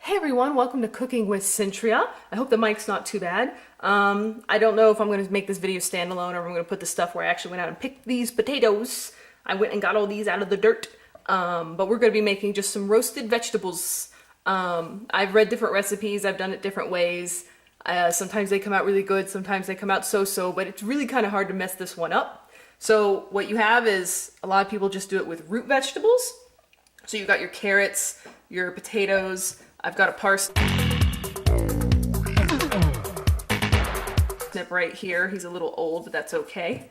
Hey everyone, welcome to Cooking with Syntria. I hope the mic's not too bad. I don't know if I'm going to make this video standalone or if I'm going to put the stuff where I actually went out and picked these potatoes. I went and got all these out of the dirt. But we're going to be making just some roasted vegetables. I've read different recipes, I've done it different ways. Sometimes they come out really good, sometimes they come out so-so, but it's really kind of hard to mess this one up. So what you have is, a lot of people just do it with root vegetables. So you've got your carrots, your potatoes. I've got a parsnip right here. He's a little old, but that's okay.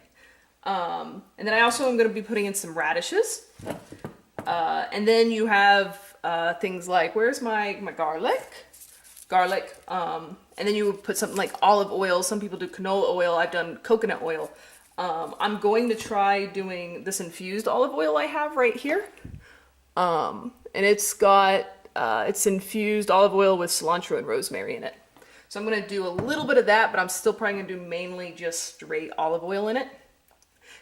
And then I also am going to be putting in some radishes. And then you have things like, where's my garlic? Garlic. And then you would put something like olive oil. Some people do canola oil. I've done coconut oil. I'm going to try doing this infused olive oil I have right here. And it's got, it's infused olive oil with cilantro and rosemary in it. So I'm going to do a little bit of that, but I'm still probably going to do mainly just straight olive oil in it.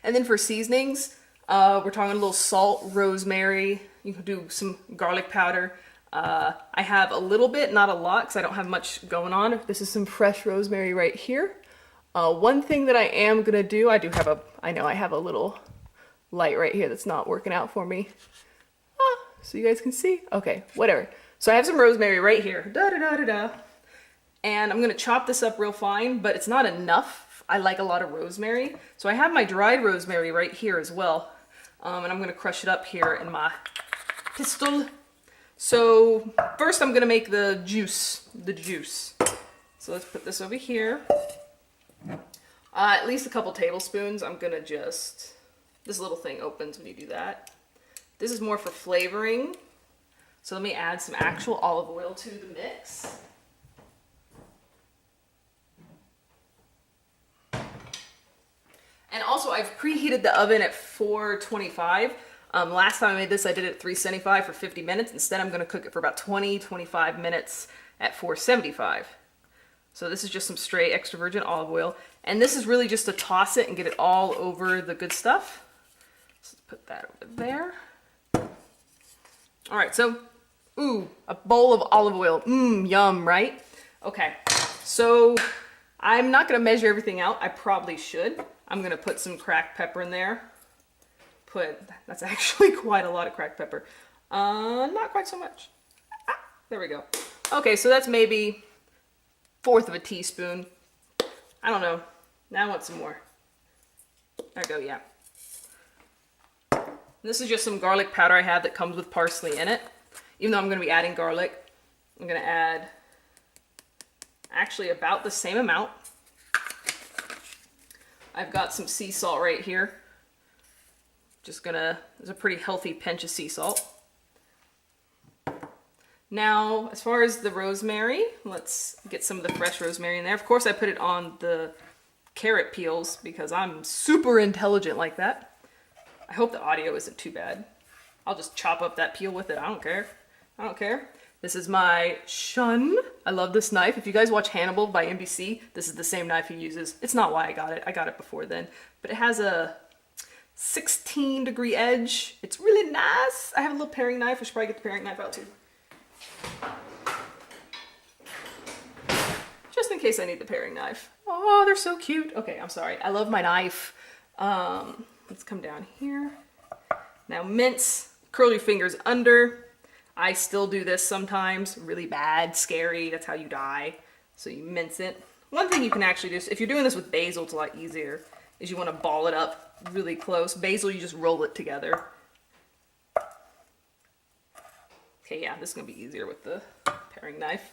And then for seasonings, we're talking a little salt, rosemary. You can do some garlic powder. I have a little bit, not a lot, because I don't have much going on. This is some fresh rosemary right here. One thing that I am going to do, I have a little light right here that's not working out for me. So you guys can see? Okay, whatever. So I have some rosemary right here. Da-da-da-da-da. And I'm gonna chop this up real fine, but it's not enough. I like a lot of rosemary. So I have my dried rosemary right here as well. And I'm gonna crush it up here in my pistol. So first I'm gonna make the juice. So let's put this over here. At least a couple tablespoons. I'm gonna this little thing opens when you do that. This is more for flavoring. So let me add some actual olive oil to the mix. And also I've preheated the oven at 425. Last time I made this, I did it at 375 for 50 minutes. Instead, I'm gonna cook it for about 20-25 minutes at 475. So this is just some straight extra virgin olive oil. And this is really just to toss it and get it all over the good stuff. So let's put that over there. All right, so, a bowl of olive oil. Yum, right? Okay, so I'm not gonna measure everything out. I probably should. I'm gonna put some cracked pepper in there. That's actually quite a lot of cracked pepper. Not quite so much. There we go. Okay, so that's maybe 1/4 of a teaspoon. I don't know. Now I want some more. There we go, yeah. This is just some garlic powder I have that comes with parsley in it. Even though I'm going to be adding garlic, I'm going to add actually about the same amount. I've got some sea salt right here. There's a pretty healthy pinch of sea salt. Now, as far as the rosemary, let's get some of the fresh rosemary in there. Of course, I put it on the carrot peels because I'm super intelligent like that. I hope the audio isn't too bad. I'll just chop up that peel with it. I don't care. This is my shun. I love this knife. If you guys watch Hannibal by NBC, this is the same knife he uses. It's not why I got it. I got it before then. But it has a 16-degree edge. It's really nice. I have a little paring knife. I should probably get the paring knife out too. Just in case I need the paring knife. Oh, they're so cute. Okay, I'm sorry. I love my knife. Let's come down here. Now mince, curl your fingers under. I still do this sometimes, really bad, scary, that's how you die. So you mince it. One thing you can actually do, if you're doing this with basil, it's a lot easier, is you want to ball it up really close. Basil, you just roll it together. Okay, yeah, this is gonna be easier with the paring knife.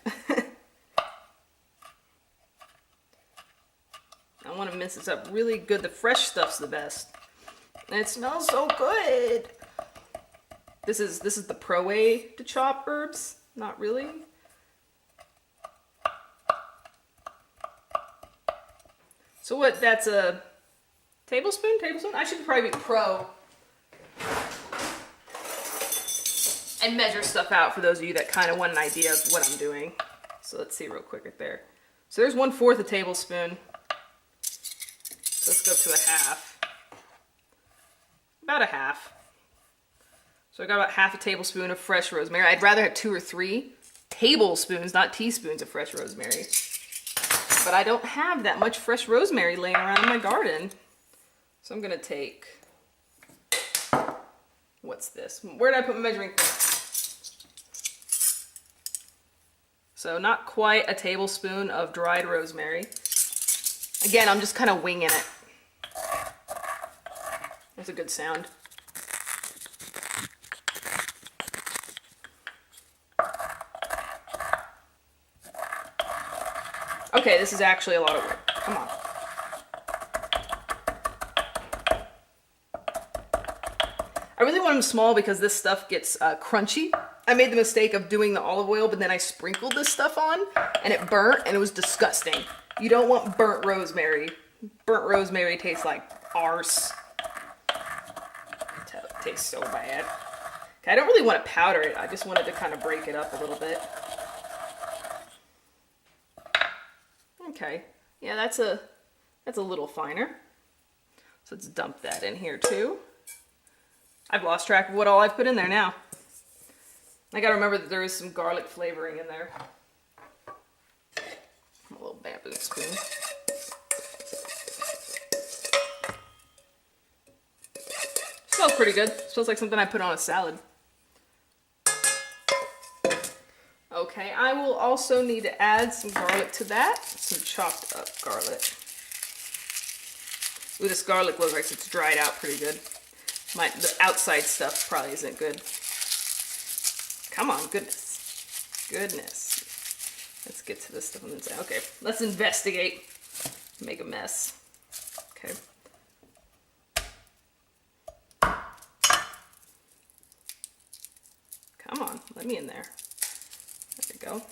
I want to mince this up really good. The fresh stuff's the best. And it smells so good. This is the pro way to chop herbs. Not really. So what, that's a tablespoon? I should probably be pro. And measure stuff out for those of you that kind of want an idea of what I'm doing. So let's see real quick right there. So there's 1/4 a tablespoon. So let's go to a half. About a half. So I got about 1/2 tablespoon of fresh rosemary. I'd rather have 2 or 3 tablespoons, not teaspoons of fresh rosemary. But I don't have that much fresh rosemary laying around in my garden. So I'm gonna take, what's this? Where did I put my measuring cup? So not quite a tablespoon of dried rosemary. Again, I'm just kind of winging it. That's a good sound. Okay, this is actually a lot of work. Come on. I really want them small because this stuff gets crunchy. I made the mistake of doing the olive oil, but then I sprinkled this stuff on and it burnt and it was disgusting. You don't want burnt rosemary. Burnt rosemary tastes like arse. It tastes so bad. Okay, I don't really want to powder it. I just wanted to kind of break it up a little bit. Okay, yeah, that's a little finer. So let's dump that in here too. I've lost track of what all I've put in there now. I gotta remember that there is some garlic flavoring in there. A little bamboo spoon. Smells pretty good. Smells like something I put on a salad. Okay, I will also need to add some garlic to that. Some chopped up garlic. Ooh, this garlic looks like it's dried out pretty good. The outside stuff probably isn't good. Come on, goodness. Goodness. Let's get to this stuff on the inside. Okay, let's investigate. Make a mess. Okay. Come on, let me in there. There we go.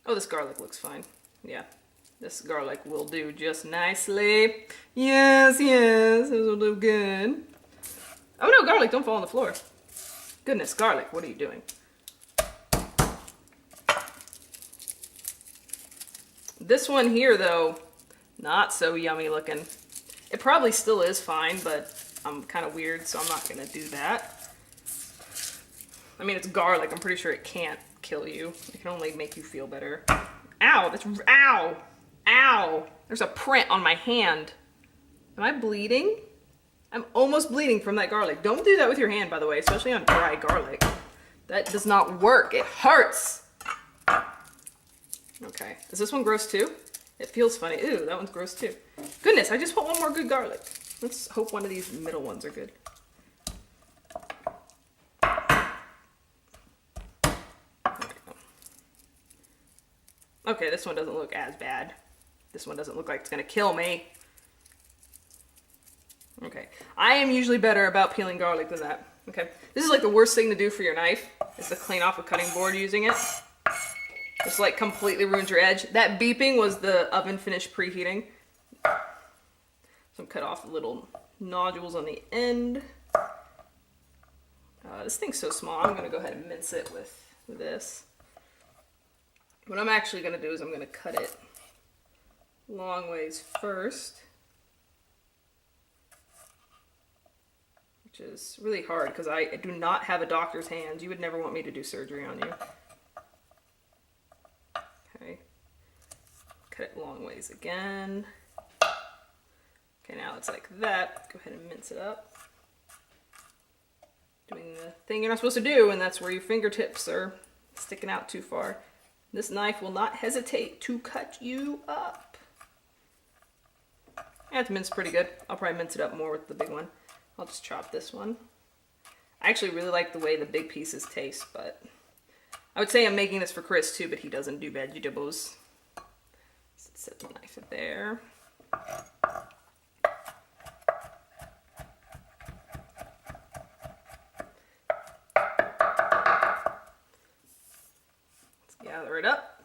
Oh, this garlic looks fine. Yeah, this garlic will do just nicely. Yes, this will do good. Oh no, garlic, don't fall on the floor. Goodness, garlic, what are you doing? This one here, though, not so yummy looking. It probably still is fine, but I'm kind of weird, so I'm not gonna do that. I mean, it's garlic. I'm pretty sure it can't kill you. It can only make you feel better. Ow! Ow! Ow! There's a print on my hand. Am I bleeding? I'm almost bleeding from that garlic. Don't do that with your hand, by the way, especially on dry garlic. That does not work. It hurts. Okay. Is this one gross too? It feels funny. Ooh, that one's gross too. Goodness, I just want one more good garlic. Let's hope one of these middle ones are good. Okay, this one doesn't look as bad. This one doesn't look like it's gonna kill me. Okay, I am usually better about peeling garlic than that. Okay, this is like the worst thing to do for your knife, is to clean off a cutting board using it. Just like completely ruins your edge. That beeping was the oven finished preheating. So cut off the little nodules on the end. This thing's so small, I'm gonna go ahead and mince it with this. What I'm actually gonna do is I'm gonna cut it long ways first, which is really hard because I do not have a doctor's hands. You would never want me to do surgery on you. Okay, cut it long ways again. Okay, now it's like that. Go ahead and mince it up. Doing the thing you're not supposed to do, and that's where your fingertips are sticking out too far. This knife will not hesitate to cut you up. Yeah, it's minced pretty good. I'll probably mince it up more with the big one. I'll just chop this one. I actually really like the way the big pieces taste, but I would say I'm making this for Chris too, but he doesn't do vegetables. So set the knife there. Gather it up.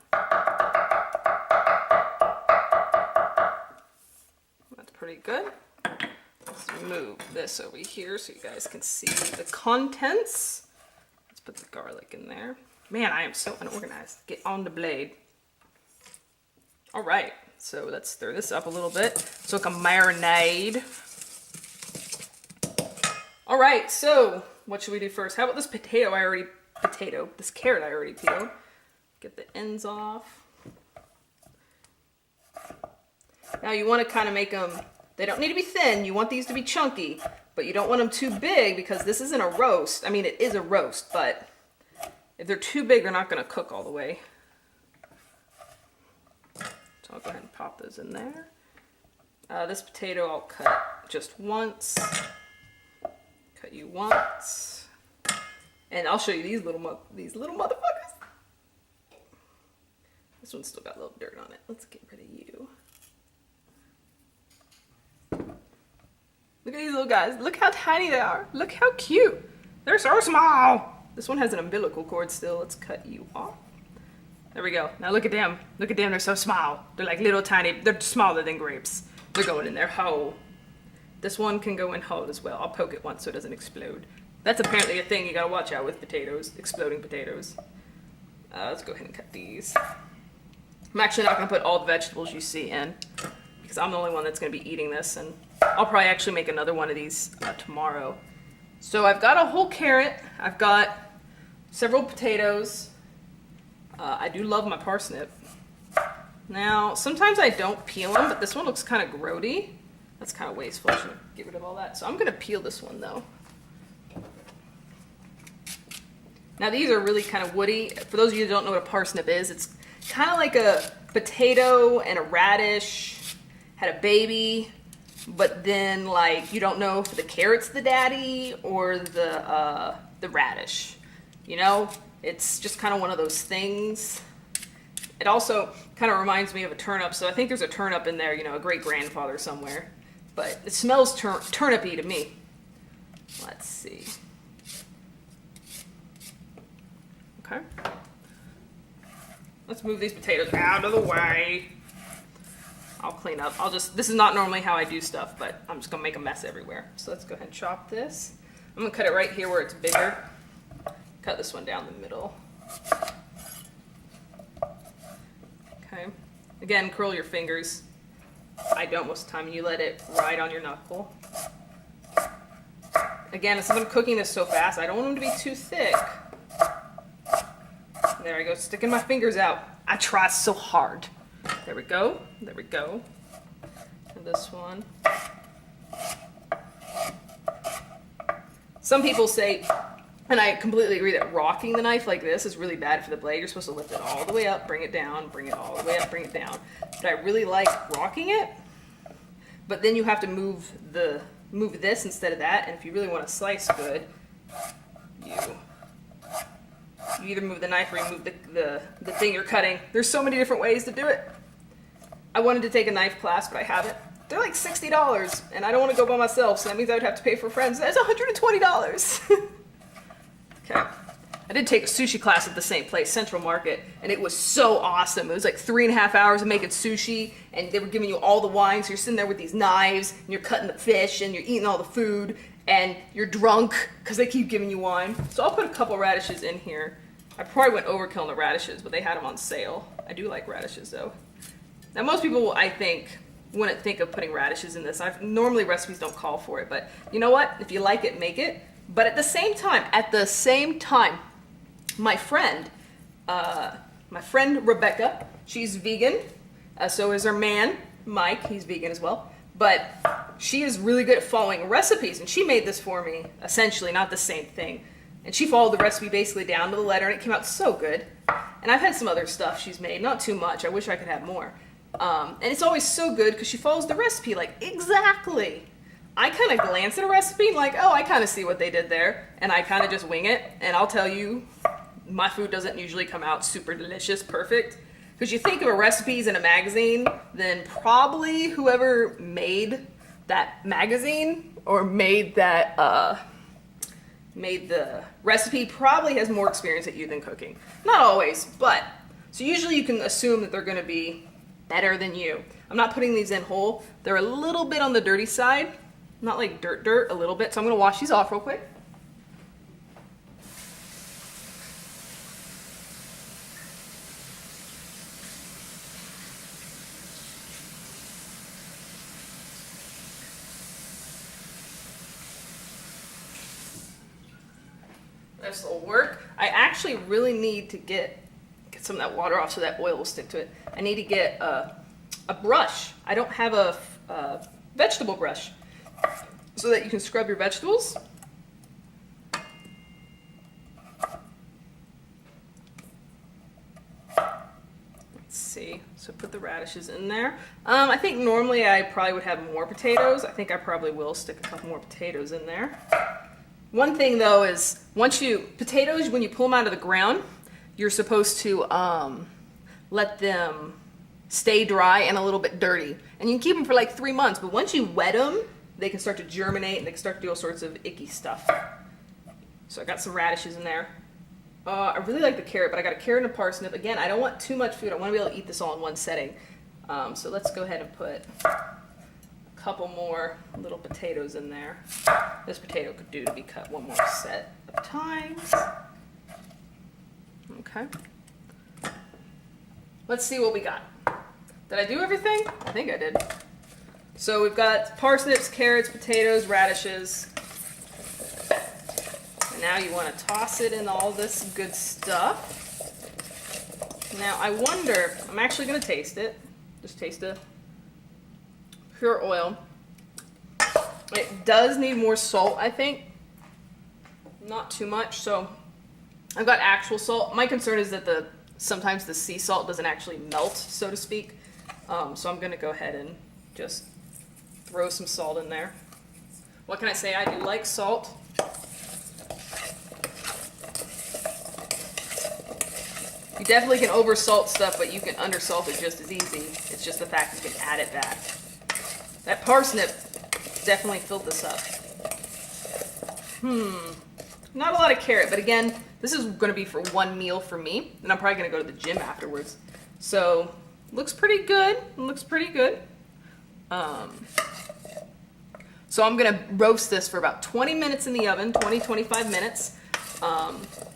That's pretty good. Let's move this over here so you guys can see the contents. Let's put the garlic in there. Man, I am so unorganized. Get on the blade. All right, so let's stir this up a little bit. So like a marinade. All right, so what should we do first? How about this this carrot I already peeled. Get the ends off. Now you want to kind of make them, they don't need to be thin, you want these to be chunky, but you don't want them too big because this isn't a roast. I mean, it is a roast, but if they're too big, they're not going to cook all the way. So I'll go ahead and pop those in there. This potato I'll cut just once. Cut you once. And I'll show you these little motherfuckers. This one's still got a little dirt on it. Let's get rid of you. Look at these little guys. Look how tiny they are. Look how cute. They're so small. This one has an umbilical cord still. Let's cut you off. There we go. Now look at them. Look at them. They're so small. They're like little tiny. They're smaller than grapes. They're going in their hole. This one can go in whole as well. I'll poke it once so it doesn't explode. That's apparently a thing you gotta watch out with potatoes. Exploding potatoes. Let's go ahead and cut these. I'm actually not gonna put all the vegetables you see in because I'm the only one that's gonna be eating this, and I'll probably actually make another one of these tomorrow. So I've got a whole carrot. I've got several potatoes. I do love my parsnip. Now, sometimes I don't peel them, but this one looks kind of grody. That's kind of wasteful. I should get rid of all that. So I'm going to peel this one, though. Now, these are really kind of woody. For those of you who don't know what a parsnip is, it's kind of like a potato and a radish had a baby, but then, like, you don't know if the carrot's the daddy or the radish. You know? It's just kind of one of those things. It also kind of reminds me of a turnip, so I think there's a turnip in there, you know, a great-grandfather somewhere. But it smells turnipy to me. Let's see. Okay. Let's move these potatoes out of the way. I'll clean up. This is not normally how I do stuff, but I'm just gonna make a mess everywhere. So let's go ahead and chop this. I'm gonna cut it right here where it's bigger. Cut this one down the middle. Okay. Again, curl your fingers. I don't most of the time. You let it ride on your knuckle. Again, since I'm cooking this so fast, I don't want them to be too thick. There I go, sticking my fingers out. I try so hard. There we go. There we go. And this one. Some people say, and I completely agree, that rocking the knife like this is really bad for the blade. You're supposed to lift it all the way up, bring it down, bring it all the way up, bring it down. But I really like rocking it. But then you have to move this instead of that. And if you really want to slice good, you either move the knife or you move the thing you're cutting. There's so many different ways to do it. I wanted to take a knife class, but I haven't. They're like $60, and I don't want to go by myself, so that means I would have to pay for friends. That's $120. Okay. I did take a sushi class at the same place, Central Market, and it was so awesome. It was like 3.5 hours of making sushi, and they were giving you all the wine, so you're sitting there with these knives, and you're cutting the fish, and you're eating all the food, and you're drunk because they keep giving you wine. So I'll put a couple radishes in here. I probably went overkill on the radishes, but they had them on sale. I do like radishes, though. Now, most people, I think, wouldn't think of putting radishes in this. Normally recipes don't call for it, but you know what? If you like it, make it. But at the same time, my friend Rebecca, she's vegan. So is her man, Mike. He's vegan as well. But she is really good at following recipes, and she made this for me, essentially, not the same thing. And she followed the recipe basically down to the letter, and it came out so good. And I've had some other stuff she's made, not too much. I wish I could have more. And it's always so good because she follows the recipe, like, exactly. I kind of glance at a recipe, like, oh, I kind of see what they did there, and I kind of just wing it. And I'll tell you, my food doesn't usually come out super delicious, perfect. Because you think of a recipes in a magazine, then probably whoever made that magazine or made that made the recipe probably has more experience at you than cooking. Not always, but so usually you can assume that they're going to be better than you. I'm not putting these in whole. They're a little bit on the dirty side, not like dirt, a little bit. So I'm going to wash these off real quick. This will work. I actually really need to get some of that water off so that oil will stick to it. I need to get a brush. I don't have a vegetable brush so that you can scrub your vegetables. Let's see. So put the radishes in there. I think normally I probably would have more potatoes. I think I probably will stick a couple more potatoes in there. One thing though is potatoes, when you pull them out of the ground, you're supposed to let them stay dry and a little bit dirty. And you can keep them for like 3 months, but once you wet them, they can start to germinate and they can start to do all sorts of icky stuff. So I got some radishes in there. I really like the carrot, but I got a carrot and a parsnip. Again, I don't want too much food. I want to be able to eat this all in one setting. So let's go ahead and put a couple more little potatoes in there. This potato could do to be cut one more set of times. Okay. Let's see what we got. Did I do everything? I think I did. So we've got parsnips, carrots, potatoes, radishes. And now you want to toss it in all this good stuff. Now I wonder, I'm actually going to taste it. Just taste the pure oil. It does need more salt, I think. Not too much, so I've got actual salt. My concern is that sometimes the sea salt doesn't actually melt, so to speak. So I'm going to go ahead and just throw some salt in there. What can I say? I do like salt. You definitely can over-salt stuff, but you can under-salt it just as easy. It's just the fact you can add it back. That parsnip definitely filled this up. Not a lot of carrot, but again, this is going to be for one meal for me, and I'm probably going to go to the gym afterwards. So, looks pretty good. Looks pretty good. So I'm going to roast this for about 20 minutes in the oven, 25 minutes.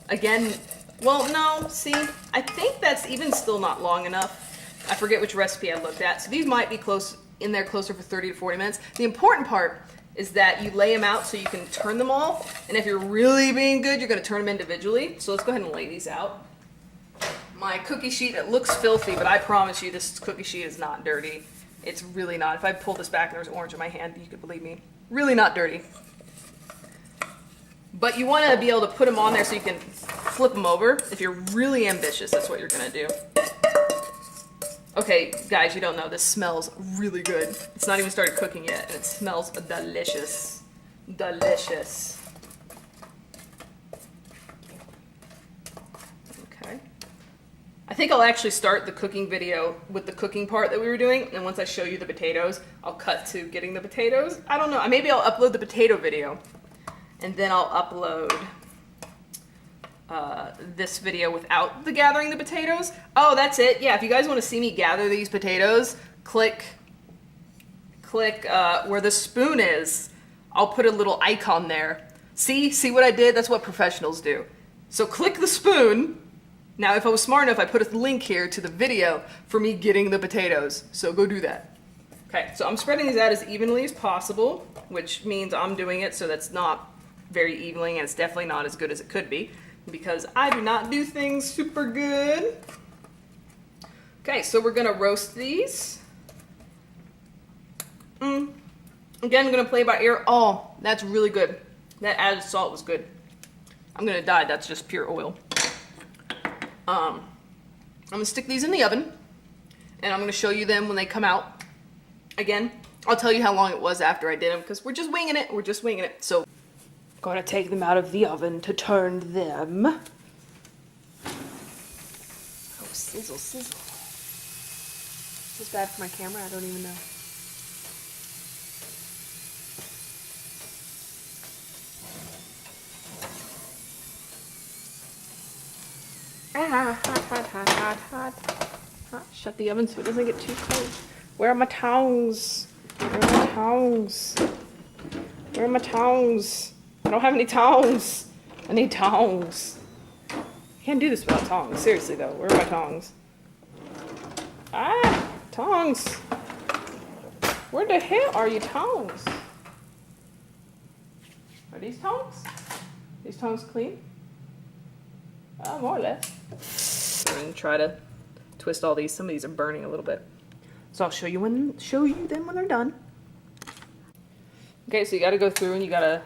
Again, well, no, see, I think that's even still not long enough. I forget which recipe I looked at. So these might be closer for 30 to 40 minutes. The important part is that you lay them out so you can turn them all. And if you're really being good, you're going to turn them individually. So let's go ahead and lay these out. My cookie sheet, it looks filthy, but I promise you this cookie sheet is not dirty. It's really not. If I pull this back and there's orange in my hand, you could believe me. Really not dirty. But you want to be able to put them on there so you can flip them over. If you're really ambitious, that's what you're going to do. Okay, guys, you don't know, this smells really good. It's not even started cooking yet, and it smells delicious. Delicious. Okay. I think I'll actually start the cooking video with the cooking part that we were doing, and once I show you the potatoes, I'll cut to getting the potatoes. I don't know, maybe I'll upload the potato video, and then I'll upload this video without the gathering the potatoes. Oh, that's it. Yeah, if you guys want to see me gather these potatoes, click where the spoon is. I'll put a little icon there. See what I did? That's what professionals do. So click the spoon. Now, if I was smart enough, I put a link here to the video for me getting the potatoes. So go do that. Okay, so I'm spreading these out as evenly as possible, which means I'm doing it so that's not very evenly, and it's definitely not as good as it could be, because I do not do things super good. Okay, so we're gonna roast these. Again, I'm gonna play by ear. Oh, that's really good. That added salt was good. I'm gonna die, that's just pure oil. I'm gonna stick these in the oven, and I'm gonna show you them when they come out. Again, I'll tell you how long it was after I did them, because we're just winging it. So, gonna take them out of the oven to turn them. Oh, sizzle, sizzle. Is this bad for my camera? I don't even know. Hot. Shut the oven so it doesn't get too cold. Where are my tongs? Where are my tongs? Where are my tongs? I don't have any tongs. I need tongs. Can't do this without tongs. Seriously though, where are my tongs? Ah, tongs. Where the hell are you tongs? Are these tongs? These tongs clean? More or less. And try to twist all these. Some of these are burning a little bit. So I'll show you them when they're done. Okay, so you got to go through and you got to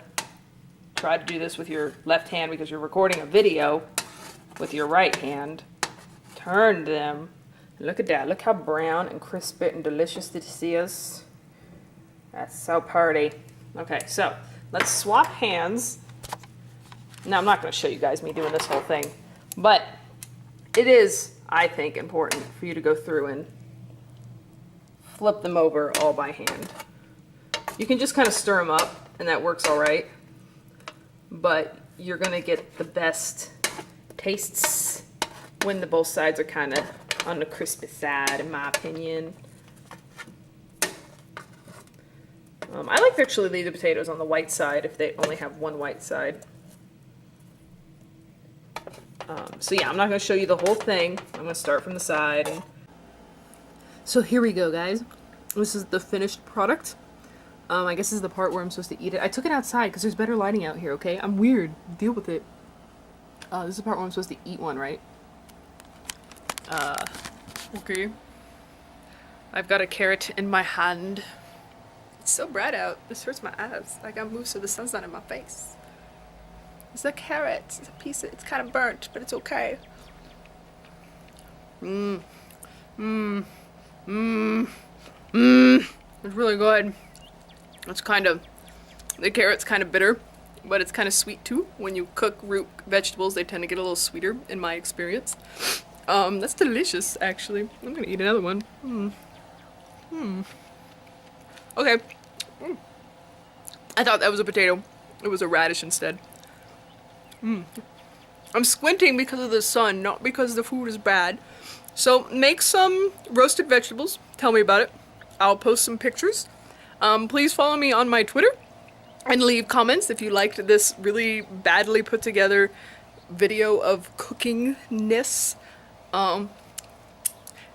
try to do this with your left hand because you're recording a video with your right hand. Turn them. Look at that. Look how brown and crisp and delicious this is. That's so pretty. Okay, so let's swap hands. Now, I'm not going to show you guys me doing this whole thing, but it is, I think, important for you to go through and flip them over all by hand. You can just kind of stir them up, and that works all right, but you're going to get the best tastes when the both sides are kind of on the crispy side, in my opinion. I like to actually leave the potatoes on the white side if they only have one white side. So yeah, I'm not going to show you the whole thing. I'm going to start from the side. So here we go, guys. This is the finished product. I guess this is the part where I'm supposed to eat it. I took it outside because there's better lighting out here, okay? I'm weird. Deal with it. This is the part where I'm supposed to eat one, right? Okay. I've got a carrot in my hand. It's so bright out. This hurts my eyes. I gotta move so the sun's not in my face. It's a carrot. It's a piece of, it's kind of burnt, but it's okay. It's really good. It's kind of, the carrot's kind of bitter, but it's kind of sweet too. When you cook root vegetables, they tend to get a little sweeter in my experience. That's delicious, actually. I'm gonna eat another one. Okay. I thought that was a potato. It was a radish instead. I'm squinting because of the sun, not because the food is bad. So make some roasted vegetables. Tell me about it. I'll post some pictures. Please follow me on my Twitter and leave comments if you liked this really badly put together video of cookingness.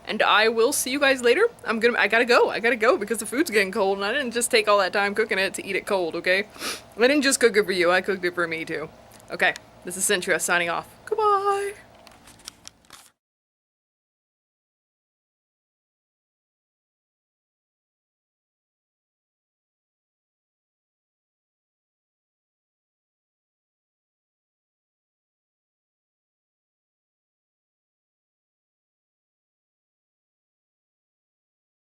And I will see you guys later. I gotta go because the food's getting cold and I didn't just take all that time cooking it to eat it cold, okay? I didn't just cook it for you, I cooked it for me too. Okay, this is Syntria signing off. Goodbye!